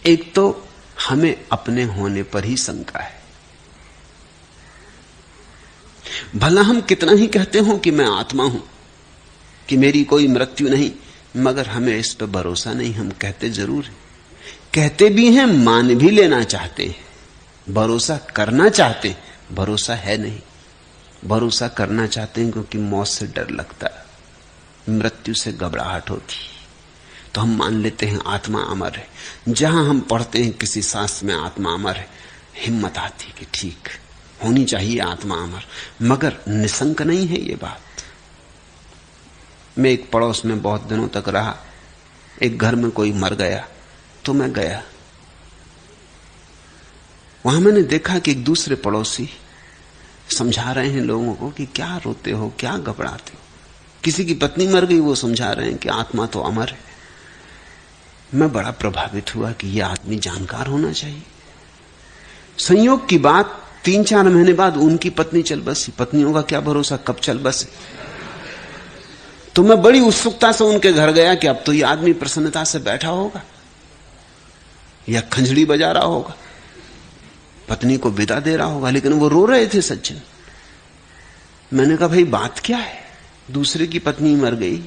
एक तो हमें अपने होने पर ही शंका है। भला हम कितना ही कहते हो कि मैं आत्मा हूं, कि मेरी कोई मृत्यु नहीं, मगर हमें इस पर भरोसा नहीं। हम कहते जरूर हैं, कहते भी हैं, मान भी लेना चाहते हैं, भरोसा करना चाहते हैं, भरोसा है नहीं। भरोसा करना चाहते हैं क्योंकि मौत से डर लगता है, मृत्यु से घबराहट होती, तो हम मान लेते हैं आत्मा अमर है। जहां हम पढ़ते हैं किसी शास्त्र में आत्मा अमर है, हिम्मत आती कि ठीक होनी चाहिए आत्मा अमर, मगर निशंक नहीं है ये बात। मैं एक पड़ोस में बहुत दिनों तक रहा, एक घर में कोई मर गया तो मैं गया। वहां मैंने देखा कि एक दूसरे पड़ोसी समझा रहे हैं लोगों को कि क्या रोते हो, क्या घबराते हो। किसी की पत्नी मर गई, वो समझा रहे हैं कि आत्मा तो अमर है। मैं बड़ा प्रभावित हुआ कि यह आदमी जानकार होना चाहिए। संयोग की बात, 3-4 महीने बाद उनकी पत्नी चल बसी। पत्नियों का क्या भरोसा कब चल बसे। तो मैं बड़ी उत्सुकता से उनके घर गया कि अब तो यह आदमी प्रसन्नता से बैठा होगा या खंजड़ी बजा रहा होगा, पत्नी को विदा दे रहा होगा, लेकिन वो रो रहे थे सज्जन। मैंने कहा भाई बात क्या है, दूसरे की पत्नी मर गई,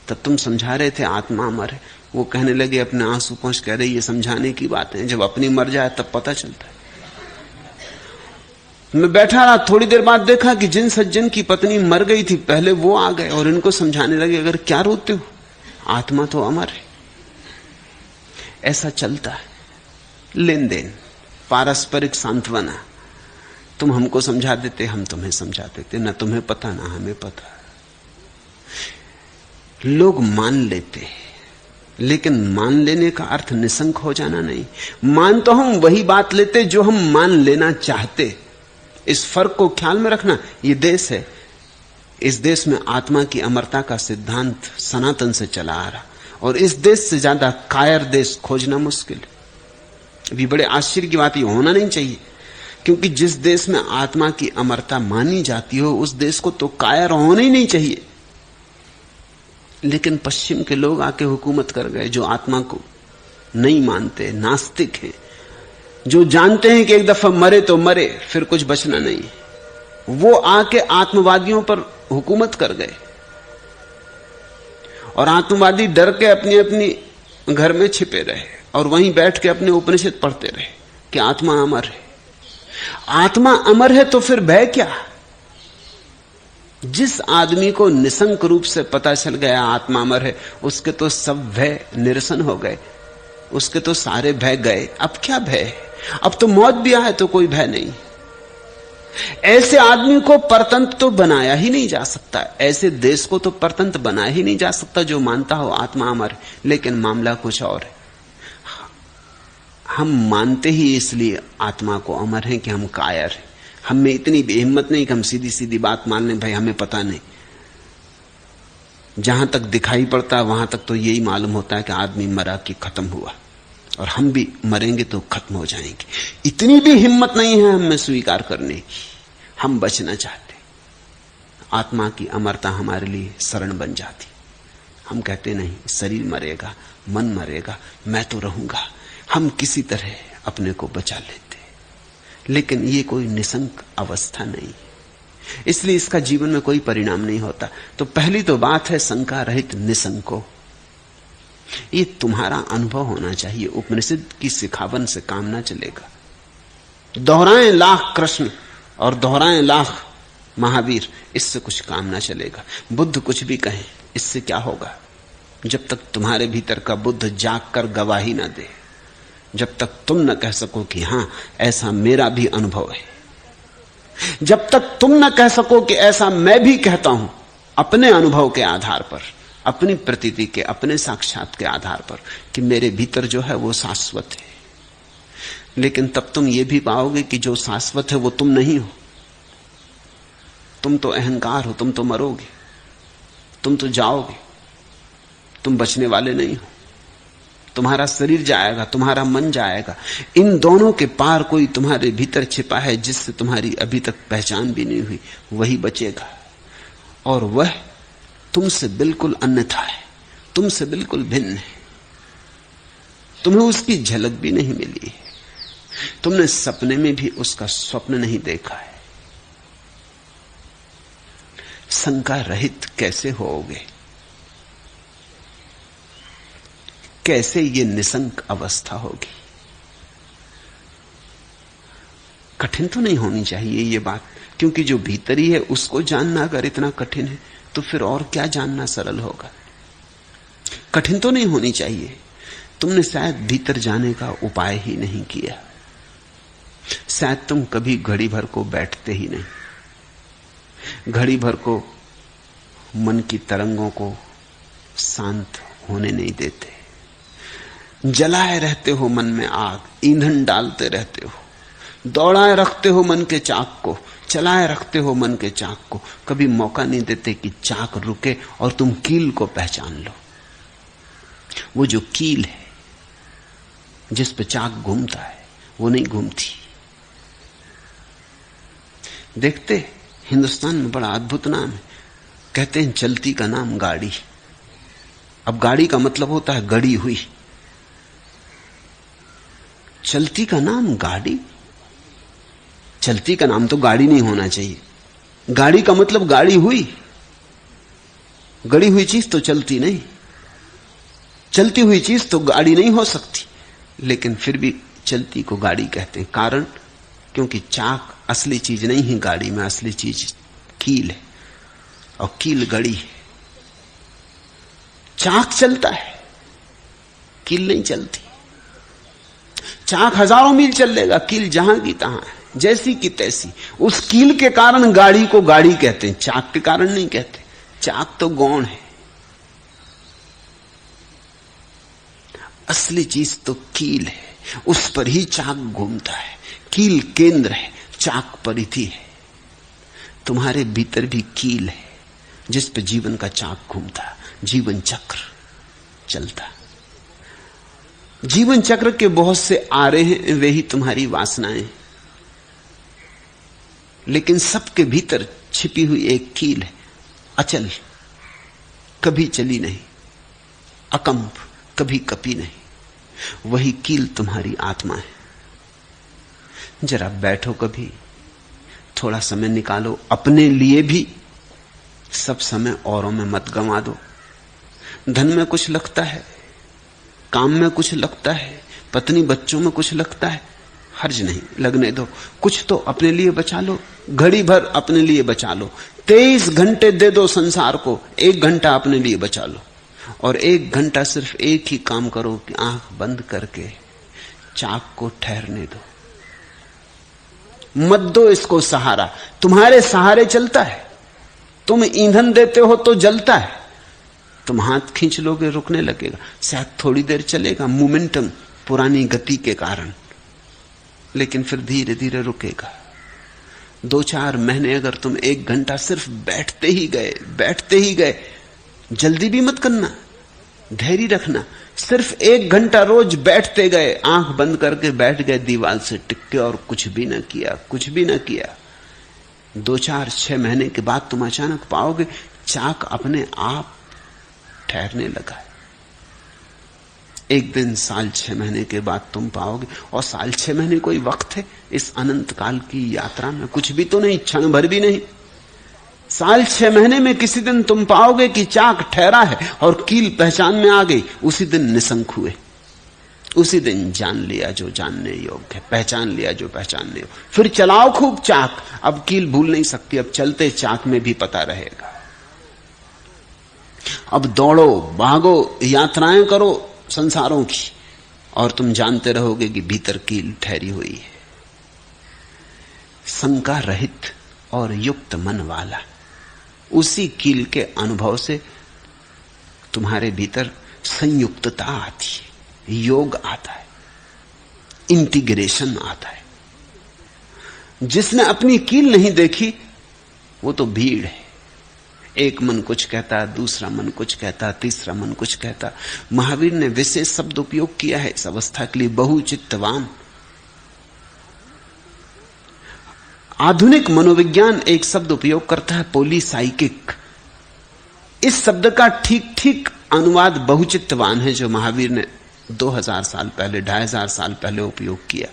तब तुम समझा रहे थे आत्मा अमर है। वो कहने लगे अपने आंसू पहुंच, कह रहे ये समझाने की बात है, जब अपनी मर जाए तब पता चलता है। मैं बैठा रहा, थोड़ी देर बाद देखा कि जिन सज्जन की पत्नी मर गई थी पहले वो आ गए और इनको समझाने लगे, अगर क्या रोते हो, आत्मा तो अमर है। ऐसा चलता है लेन देन, पारस्परिक सांत्वना। तुम हमको समझा देते, हम तुम्हें समझा देते, ना तुम्हें पता ना हमें पता। लोग मान लेते, लेकिन मान लेने का अर्थ निशंक हो जाना नहीं। मान तो हम वही बात लेते जो हम मान लेना चाहते। इस फर्क को ख्याल में रखना। ये देश है, इस देश में आत्मा की अमरता का सिद्धांत सनातन से चला आ रहा, और इस देश से ज्यादा कायर देश खोजना मुश्किल है। अभी बड़े आश्चर्य की बात, ये होना नहीं चाहिए, क्योंकि जिस देश में आत्मा की अमरता मानी जाती हो उस देश को तो कायर होना ही नहीं चाहिए। लेकिन पश्चिम के लोग आके हुकूमत कर गए, जो आत्मा को नहीं मानते, नास्तिक हैं, जो जानते हैं कि एक दफा मरे तो मरे, फिर कुछ बचना नहीं। वो आके आत्मवादियों पर हुकूमत कर गए, और आत्मवादी डर के अपनी अपनी घर में छिपे रहे और वहीं बैठ के अपने उपनिषद पढ़ते रहे कि आत्मा अमर है। आत्मा अमर है तो फिर भय क्या। जिस आदमी को निशंक रूप से पता चल गया आत्मा अमर है, उसके तो सब भय निरसन हो गए, उसके तो सारे भय गए। अब क्या भय, अब तो मौत भी आए तो कोई भय नहीं। ऐसे आदमी को परतंत्र तो बनाया ही नहीं जा सकता, ऐसे देश को तो परतंत्र बनाया ही नहीं जा सकता जो मानता हो आत्मा अमर है। लेकिन मामला कुछ और है। हम मानते ही इसलिए आत्मा को अमर है कि हम कायर हैं। हम में इतनी बेहिम्मत नहीं कि हम सीधी सीधी बात मान लें, भाई हमें पता नहीं। जहां तक दिखाई पड़ता है वहां तक तो यही मालूम होता है कि आदमी मरा कि खत्म हुआ, और हम भी मरेंगे तो खत्म हो जाएंगे। इतनी भी हिम्मत नहीं है हमें स्वीकार करने की। हम बचना चाहते, आत्मा की अमरता हमारे लिए शरण बन जाती। हम कहते नहीं, शरीर मरेगा, मन मरेगा, मैं तो रहूंगा। हम किसी तरह अपने को बचा लेते, लेकिन ये कोई निशंक अवस्था नहीं, इसलिए इसका जीवन में कोई परिणाम नहीं होता। तो पहली तो बात है शंका रहित निशंको। ये तुम्हारा अनुभव होना चाहिए। उपनिषद की सिखावन से काम ना चलेगा। दोहराएं लाख कृष्ण और दोहराएं लाख महावीर, इससे कुछ काम ना चलेगा। बुद्ध कुछ भी कहें, इससे क्या होगा जब तक तुम्हारे भीतर का बुद्ध जाग कर गवाही ना दे, जब तक तुम न कह सको कि हां ऐसा मेरा भी अनुभव है, जब तक तुम न कह सको कि ऐसा मैं भी कहता हूं अपने अनुभव के आधार पर, अपनी प्रतीति के, अपने साक्षात के आधार पर कि मेरे भीतर जो है वो शाश्वत है। लेकिन तब तुम ये भी पाओगे कि जो शाश्वत है वो तुम नहीं हो। तुम तो अहंकार हो, तुम तो मरोगे, तुम तो जाओगे, तुम बचने वाले नहीं हो। तुम्हारा शरीर जाएगा, तुम्हारा मन जाएगा। इन दोनों के पार कोई तुम्हारे भीतर छिपा है जिससे तुम्हारी अभी तक पहचान भी नहीं हुई, वही बचेगा। और वह तुमसे बिल्कुल अन्यथा है, तुमसे बिल्कुल भिन्न है। तुम्हें उसकी झलक भी नहीं मिली है, तुमने सपने में भी उसका स्वप्न नहीं देखा है। शंका रहित कैसे होगे? कैसे ये निशंक अवस्था होगी? कठिन तो नहीं होनी चाहिए ये बात, क्योंकि जो भीतर ही है उसको जानना अगर इतना कठिन है तो फिर और क्या जानना सरल होगा। कठिन तो नहीं होनी चाहिए। तुमने शायद भीतर जाने का उपाय ही नहीं किया। शायद तुम कभी घड़ी भर को बैठते ही नहीं, घड़ी भर को मन की तरंगों को शांत होने नहीं देते। जलाए रहते हो मन में आग, ईंधन डालते रहते हो, दौड़ाए रखते हो मन के चाक को, चलाए रखते हो मन के चाक को। कभी मौका नहीं देते कि चाक रुके और तुम कील को पहचान लो। वो जो कील है जिस पे चाक घूमता है वो नहीं घूमती। देखते हिंदुस्तान में बड़ा अद्भुत नाम है, कहते हैं चलती का नाम गाड़ी। अब गाड़ी का मतलब होता है गड़ी हुई। चलती का नाम गाड़ी? चलती का नाम तो गाड़ी नहीं होना चाहिए। गाड़ी का मतलब गाड़ी हुई। गड़ी हुई चीज तो चलती नहीं, चलती हुई चीज तो गाड़ी नहीं हो सकती। लेकिन फिर भी चलती को गाड़ी कहते हैं, कारण क्योंकि चाक असली चीज नहीं है गाड़ी में, असली चीज कील है और कील गड़ी है। चाक चलता है, कील नहीं चलती। चाक हजारों मील चल लेगा, कील जहां की तहां है, जैसी की तैसी। उस कील के कारण गाड़ी को गाड़ी कहते हैं, चाक के कारण नहीं कहते। चाक तो गौण है, असली चीज तो कील है। उस पर ही चाक घूमता है। कील केंद्र है, चाक परिधि है। तुम्हारे भीतर भी कील है जिस पर जीवन का चाक घूमता, जीवन चक्र चलता। जीवन चक्र के बहुत से आरे हैं, वे ही तुम्हारी वासनाएं। लेकिन सबके भीतर छिपी हुई एक कील है, अचल, कभी चली नहीं, अकंप, कभी कपी नहीं। वही कील तुम्हारी आत्मा है। जरा बैठो, कभी थोड़ा समय निकालो अपने लिए भी। सब समय औरों में मत गंवा दो। धन में कुछ लगता है, काम में कुछ लगता है, पत्नी बच्चों में कुछ लगता है, हर्ज नहीं, लगने दो। कुछ तो अपने लिए बचा लो, घड़ी भर अपने लिए बचा लो। 23 घंटे दे दो संसार को, 1 घंटा अपने लिए बचा लो। और 1 घंटा सिर्फ एक ही काम करो कि आंख बंद करके चाक को ठहरने दो। मत दो इसको सहारा, तुम्हारे सहारे चलता है। तुम ईंधन देते हो तो जलता है। तुम हाथ खींच लोगे, रुकने लगेगा। शायद थोड़ी देर चलेगा, मोमेंटम, पुरानी गति के कारण, लेकिन फिर धीरे धीरे रुकेगा। 2-4 महीने अगर तुम 1 घंटा सिर्फ बैठते ही गए, जल्दी भी मत करना, धैर्य रखना। सिर्फ 1 घंटा रोज बैठते गए, आंख बंद करके बैठ गए दीवार से टिक के, और कुछ भी ना किया। 2-4-6 महीने के बाद तुम अचानक पाओगे चाक अपने आप ठहरने लगा है। 1 दिन, साल, 6 महीने के बाद तुम पाओगे। और साल 6 महीने कोई वक्त है इस अनंत काल की यात्रा में? कुछ भी तो नहीं, क्षण भर भी नहीं। साल 6 महीने में किसी दिन तुम पाओगे कि चाक ठहरा है और कील पहचान में आ गई। उसी दिन निशंक हुए, उसी दिन जान लिया जो जानने योग्य है, पहचान लिया जो पहचानने योग्य। फिर चलाओ खूब चाक, अब कील भूल नहीं सकती, अब चलते चाक में भी पता रहेगा। अब दौड़ो, भागो, यात्राएं करो संसारों की, और तुम जानते रहोगे कि भीतर कील ठहरी हुई है। शंका रहित और युक्त मन वाला, उसी कील के अनुभव से तुम्हारे भीतर संयुक्तता आती है, योग आता है, इंटीग्रेशन आता है। जिसने अपनी कील नहीं देखी वो तो भीड़ है। एक मन कुछ कहता, दूसरा मन कुछ कहता, तीसरा मन कुछ कहता। महावीर ने विशेष शब्द उपयोग किया है इस अवस्था के लिए, बहुचित्तवान। आधुनिक मनोविज्ञान एक शब्द उपयोग करता है, पॉलीसाइकिक। इस शब्द का ठीक ठीक अनुवाद बहुचित्तवान है जो महावीर ने 2000 साल पहले, 2500 साल पहले उपयोग किया।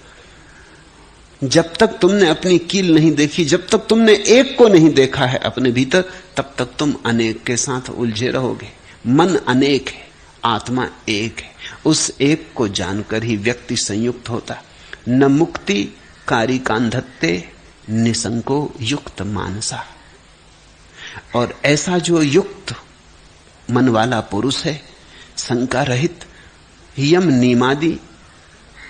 जब तक तुमने अपनी कील नहीं देखी, जब तक तुमने एक को नहीं देखा है अपने भीतर, तब तक तुम अनेक के साथ उलझे रहोगे। मन अनेक है, आत्मा एक है। उस एक को जानकर ही व्यक्ति संयुक्त होता। न मुक्ति कारी कांधत्ते निसंको युक्त मानसा। और ऐसा जो युक्त मन वाला पुरुष है, शंका रहित, यम नियमादि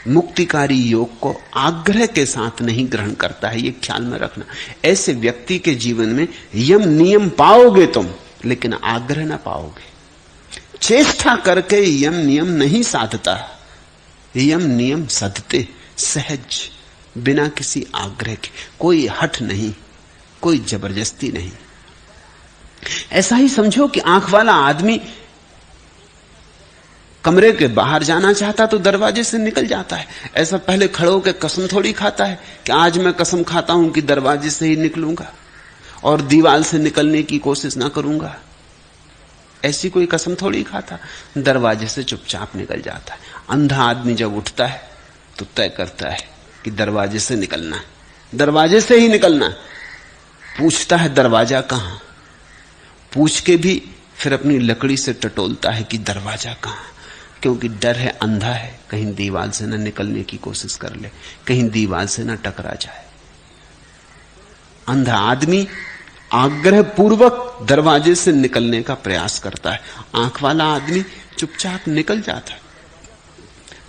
मुक्तिकारी योग को आग्रह के साथ नहीं ग्रहण करता है। ये ख्याल में रखना। ऐसे व्यक्ति के जीवन में यम नियम पाओगे तुम, लेकिन आग्रह ना पाओगे। चेष्टा करके यम नियम नहीं साधता। यम नियम साधते सहज, बिना किसी आग्रह के। कोई हठ नहीं, कोई जबरदस्ती नहीं। ऐसा ही समझो कि आंख वाला आदमी कमरे के बाहर जाना चाहता तो दरवाजे से निकल जाता है। ऐसा पहले खड़े होकर कसम थोड़ी खाता है कि आज मैं कसम खाता हूं कि दरवाजे से ही निकलूंगा और दीवार से निकलने की कोशिश ना करूंगा। ऐसी कोई कसम थोड़ी खाता। दरवाजे से चुपचाप निकल जाता है। अंधा आदमी जब उठता है तो तय करता है कि दरवाजे से निकलना है, दरवाजे से ही निकलना है। पूछता है दरवाजा कहां, पूछ के भी फिर अपनी लकड़ी से टटोलता है कि दरवाजा कहां, क्योंकि डर है, अंधा है, कहीं दीवार से न निकलने की कोशिश कर ले, कहीं दीवार से न टकरा जाए। अंधा आदमी आग्रह पूर्वक दरवाजे से निकलने का प्रयास करता है। आंख वाला आदमी चुपचाप निकल जाता है,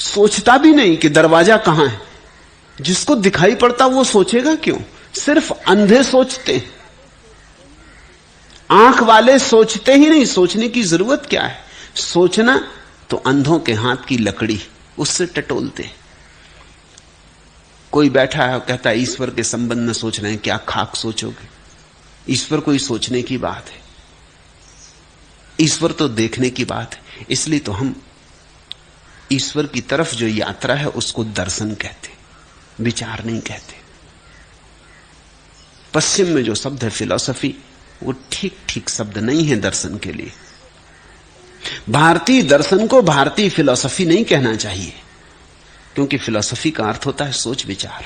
सोचता भी नहीं कि दरवाजा कहां है। जिसको दिखाई पड़ता वो सोचेगा क्यों? सिर्फ अंधे सोचते हैं। आंख वाले सोचते ही नहीं। सोचने की जरूरत क्या है? सोचना तो अंधों के हाथ की लकड़ी, उससे टटोलते। कोई बैठा है और कहता है ईश्वर के संबंध में सोच रहे हैं, क्या खाक सोचोगे? ईश्वर कोई सोचने की बात है, ईश्वर तो देखने की बात है। इसलिए तो हम ईश्वर की तरफ जो यात्रा है उसको दर्शन कहते, विचार नहीं कहते। पश्चिम में जो शब्द है फिलॉसफी, वो ठीक ठीक शब्द नहीं है दर्शन के लिए। भारतीय दर्शन को भारतीय फिलॉसफी नहीं कहना चाहिए, क्योंकि फिलॉसफी का अर्थ होता है सोच विचार,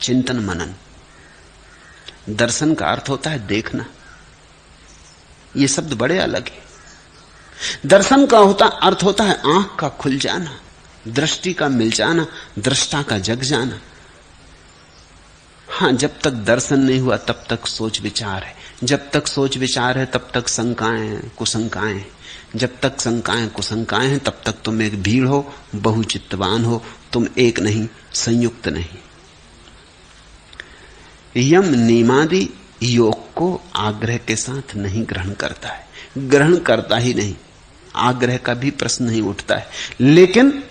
चिंतन मनन। दर्शन का अर्थ होता है देखना। ये शब्द बड़े अलग है। दर्शन का अर्थ होता है आंख का खुल जाना, दृष्टि का मिल जाना, दृष्टा का जग जाना। हां, जब तक दर्शन नहीं हुआ तब तक सोच विचार है। जब तक सोच विचार है तब तक शंकाएं कुशंकाएं। जब तक शंकाएं कुशंकाएं हैं तब तक तुम एक भीड़ हो, बहुचित्तवान हो, तुम एक नहीं, संयुक्त नहीं। यम नियमादि योग को आग्रह के साथ नहीं ग्रहण करता है, ग्रहण करता ही नहीं। आग्रह का भी प्रश्न नहीं उठता है, लेकिन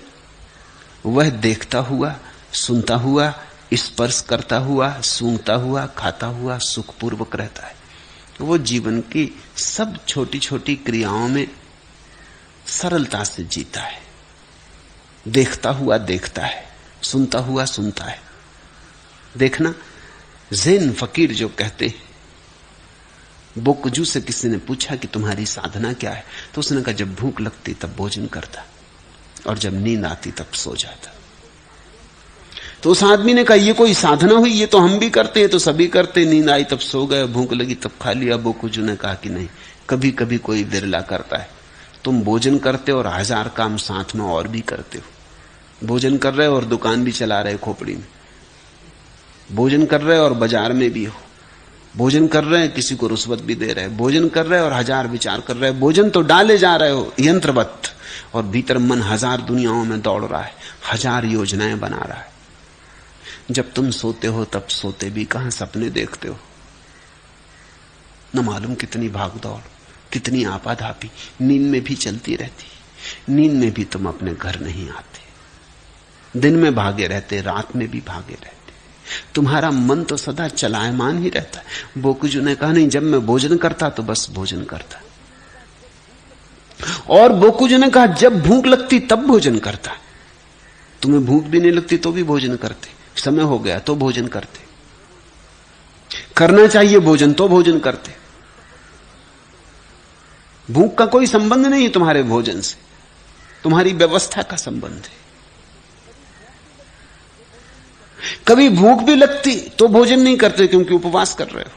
वह देखता हुआ, सुनता हुआ, स्पर्श करता हुआ, सूंघता हुआ, खाता हुआ सुखपूर्वक रहता है। वो जीवन की सब छोटी छोटी क्रियाओं में सरलता से जीता है। देखता हुआ देखता है, सुनता हुआ सुनता है। देखना, ज़ेन फकीर जो कहते हैं, बोकजू से किसी ने पूछा कि तुम्हारी साधना क्या है, तो उसने कहा जब भूख लगती तब भोजन करता और जब नींद आती तब सो जाता। तो उस आदमी ने कहा ये कोई साधना हुई? ये तो हम भी करते हैं, तो सभी करते। नींद आई तब सो गए, भूख लगी तब खा लिया। बोकजू ने कहा कि नहीं, कभी कभी कोई विरला करता है। तुम भोजन करते हो और 1000 काम साथ में और भी करते हो। भोजन कर रहे हो और दुकान भी चला रहे खोपड़ी में, भोजन कर रहे हो और बाजार में भी हो, भोजन कर रहे हैं किसी को रुश्वत भी दे रहे हैं, भोजन कर रहे हो और 1000 विचार कर रहे हो। भोजन तो डाले जा रहे हो यंत्रवत, और भीतर मन 1000 दुनियाओं में दौड़ रहा है, 1000 योजनाएं बना रहा है। जब तुम सोते हो तब सोते भी कहां, सपने देखते हो। न मालूम कितनी भागदौड़, कितनी आपाधापी नींद में भी चलती रहती। नींद में भी तुम अपने घर नहीं आते। दिन में भागे रहते, रात में भी भागे रहते। तुम्हारा मन तो सदा चलायमान ही रहता है। बोकजू ने कहा नहीं, जब मैं भोजन करता तो बस भोजन करता। और बोकजू ने कहा जब भूख लगती तब भोजन करता। तुम्हें भूख भी नहीं लगती तो भी भोजन करते, समय हो गया तो भोजन करते, करना चाहिए भोजन तो भोजन करते। भूख का कोई संबंध नहीं है तुम्हारे भोजन से। तुम्हारी व्यवस्था का संबंध है। कभी भूख भी लगती तो भोजन नहीं करते क्योंकि उपवास कर रहे हो।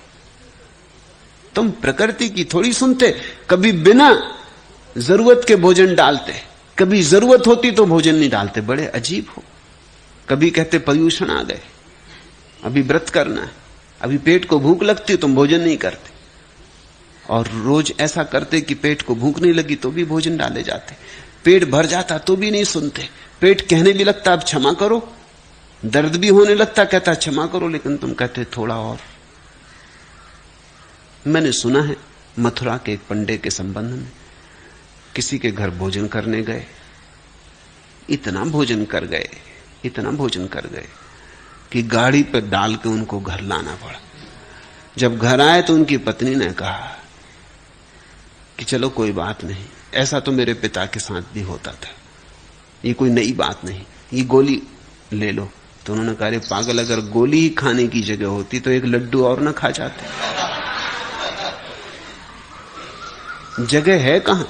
तुम प्रकृति की थोड़ी सुनते, कभी बिना जरूरत के भोजन डालते, कभी जरूरत होती तो भोजन नहीं डालते। बड़े अजीब हो। कभी कहते पर्यूषण आ गए, अभी व्रत करना है, अभी पेट को भूख लगती तुम भोजन नहीं करते, और रोज ऐसा करते कि पेट को भूख नहीं लगी तो भी भोजन डाले जाते। पेट भर जाता तो भी नहीं सुनते, पेट कहने भी लगता अब क्षमा करो, दर्द भी होने लगता कहता क्षमा करो, लेकिन तुम कहते थोड़ा और। मैंने सुना है मथुरा के एक पंडे के संबंध में, किसी के घर भोजन करने गए, इतना भोजन कर गए, इतना भोजन कर गए कि गाड़ी पर डाल के उनको घर लाना पड़ा। जब घर आए तो उनकी पत्नी ने कहा कि चलो कोई बात नहीं, ऐसा तो मेरे पिता के साथ भी होता था, ये कोई नई बात नहीं, ये गोली ले लो। तो उन्होंने कहा अरे पागल, अगर गोली ही खाने की जगह होती तो एक लड्डू और ना खा जाते। जगह है कहां?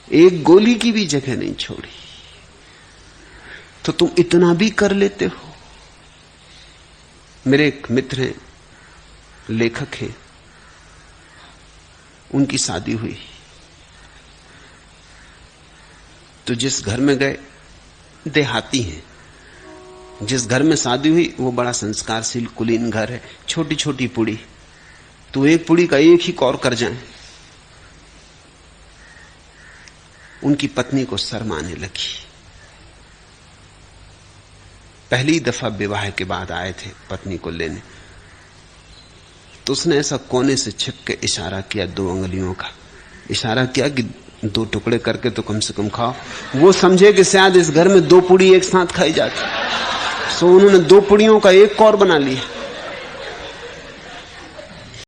एक गोली की भी जगह नहीं छोड़ी, तो तुम इतना भी कर लेते हो। मेरे एक मित्र हैं, लेखक हैं, उनकी शादी हुई तो जिस घर में गए, देहाती हैं, जिस घर में शादी हुई वो बड़ा संस्कारशील कुलीन घर है, छोटी छोटी पुड़ी, तो एक पुड़ी का एक ही कौर कर जाए। उनकी पत्नी को शर्म आने लगी। पहली दफा विवाह के बाद आए थे पत्नी को लेने, तो उसने ऐसा कोने से छिप के इशारा किया, 2 उंगलियों का इशारा किया कि 2 टुकड़े करके तो कम से कम खाओ। वो समझे कि शायद इस घर में 2 पुड़ी एक साथ खाई जाती, सो उन्होंने 2 पुड़ियों का एक कौर बना लिया।